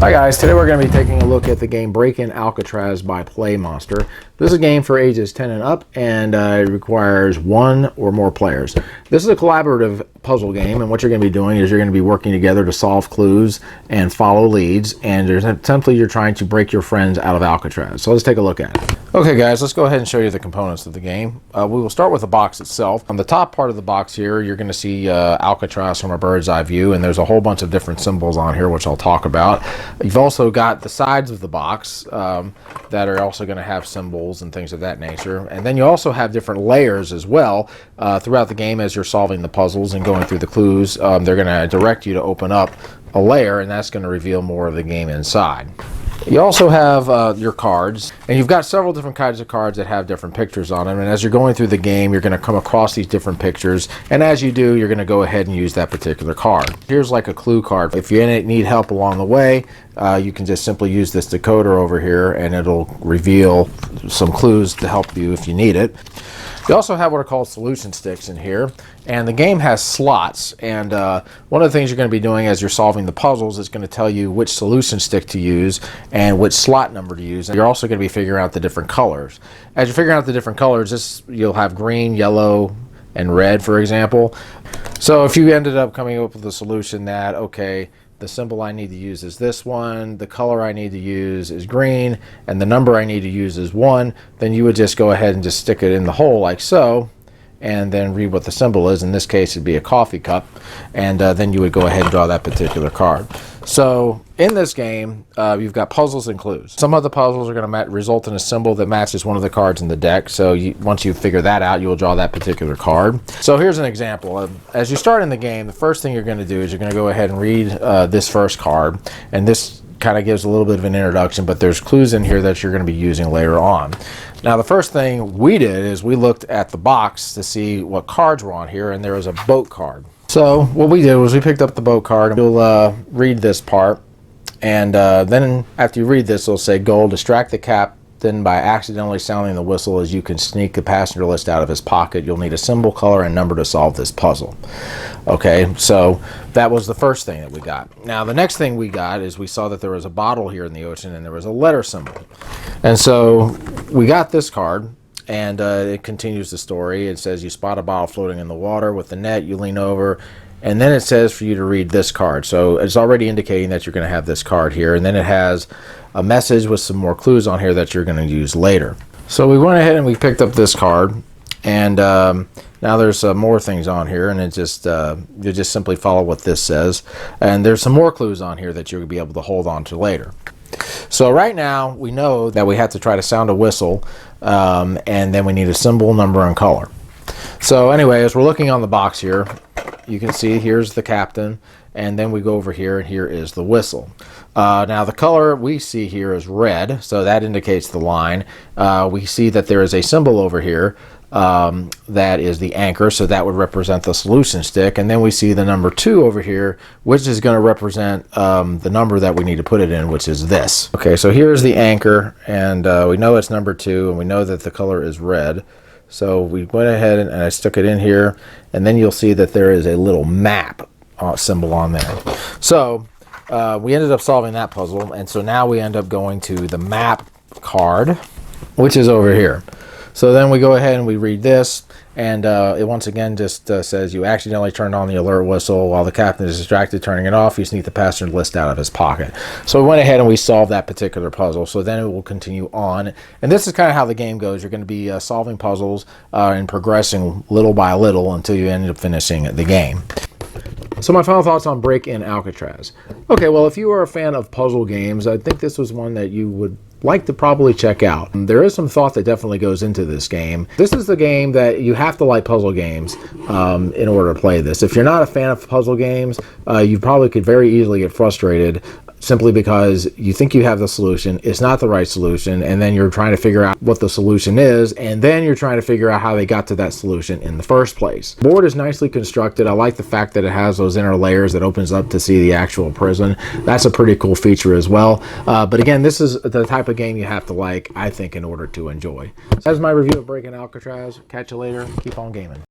Hi guys, today we're going to be taking a look at the game Break-In Alcatraz by Play Monster. This is a game for ages 10 and up, and it requires one or more players. This is a collaborative puzzle game, and what you're going to be doing is you're going to be working together to solve clues and follow leads, and essentially you're trying to break your friends out of Alcatraz. So let's take a look at it. Okay guys, let's go ahead and show you the components of the game. We will start with the box itself. On the top part of the box here, you're going to see Alcatraz from a bird's eye view, and there's a whole bunch of different symbols on here, which I'll talk about. You've also got the sides of the box that are also going to have symbols and things of that nature. And then you also have different layers as well throughout the game as you're solving the puzzles and going through the clues. They're going to direct you to open up a layer, and that's going to reveal more of the game inside. You also have your cards, and you've got several different kinds of cards that have different pictures on them, and as you're going through the game you're going to come across these different pictures, and as you do you're going to go ahead and use that particular card. Here's like a clue card. If you need help along the way, you can just simply use this decoder over here and it'll reveal some clues to help you if you need it. You also have what are called solution sticks in here, and the game has slots, and one of the things you're going to be doing as you're solving the puzzles is going to tell you which solution stick to use and which slot number to use. And you're also going to be figuring out the different colors. As you're figuring out the different colors, you'll have green, yellow, and red, for example. So if you ended up coming up with a solution that, okay, the symbol I need to use is this one, the color I need to use is green, and the number I need to use is 1, then you would just go ahead and just stick it in the hole like so, and then read what the symbol is. In this case it'd be a coffee cup, and then you would go ahead and draw that particular card. So in this game you've got puzzles and clues. Some of the puzzles are going to result in a symbol that matches one of the cards in the deck, so once you figure that out, you'll draw that particular card. So here's an example. As you start in the game, the first thing you're going to do is you're going to go ahead and read this first card, and this kind of gives a little bit of an introduction, but there's clues in here that you're going to be using later on. Now the first thing we did is we looked at the box to see what cards were on here, and there was a boat card. So what we did was we picked up the boat card, and you'll read this part, and then after you read this it'll say, "Goal, distract the captain by accidentally sounding the whistle as you can sneak the passenger list out of his pocket. You'll need a symbol, color, and number to solve this puzzle." Okay, so that was the first thing that we got. Now the next thing we got is we saw that there was a bottle here in the ocean and there was a letter symbol. And so we got this card, and it continues the story. It says you spot a bottle floating in the water with the net, you lean over, and then it says for you to read this card. So it's already indicating that you're going to have this card here, and then it has a message with some more clues on here that you're going to use later. So we went ahead and we picked up this card, and now there's more things on here, and it just you just simply follow what this says, and there's some more clues on here that you'll be able to hold on to later. So right now we know that we have to try to sound a whistle, and then we need a symbol, number, and color. So anyway, as we're looking on the box here, you can see here's the captain, and then we go over here and here is the whistle. Now the color we see here is red, so that indicates the line. We see that there is a symbol over here that is the anchor, so that would represent the solution stick, and then we see the number 2 over here, which is going to represent the number that we need to put it in, which is this. Okay, so here's the anchor, and we know it's number 2, and we know that the color is red. So we went ahead and I stuck it in here, and then you'll see that there is a little map symbol on there. So we ended up solving that puzzle, and so now we end up going to the map card, which is over here. So then we go ahead and we read this, and it once again just says you accidentally turned on the alert whistle while the captain is distracted turning it off. You sneak the passenger list out of his pocket. So we went ahead and we solved that particular puzzle. So then it will continue on, and this is kind of how the game goes. You're going to be solving puzzles and progressing little by little until you end up finishing the game. So my final thoughts on Break-In Alcatraz. Okay, well, if you are a fan of puzzle games, I think this was one that you would like to probably check out. There is some thought that definitely goes into this game. This is the game that you have to like puzzle games in order to play this. If you're not a fan of puzzle games, you probably could very easily get frustrated simply because you think you have the solution, it's not the right solution, and then you're trying to figure out what the solution is, and then you're trying to figure out how they got to that solution in the first place. The board is nicely constructed. I like the fact that it has those inner layers that opens up to see the actual prison. That's a pretty cool feature as well. But again, this is the type of game you have to like, I think, in order to enjoy. That's my review of Break-In Alcatraz. Catch you later. Keep on gaming.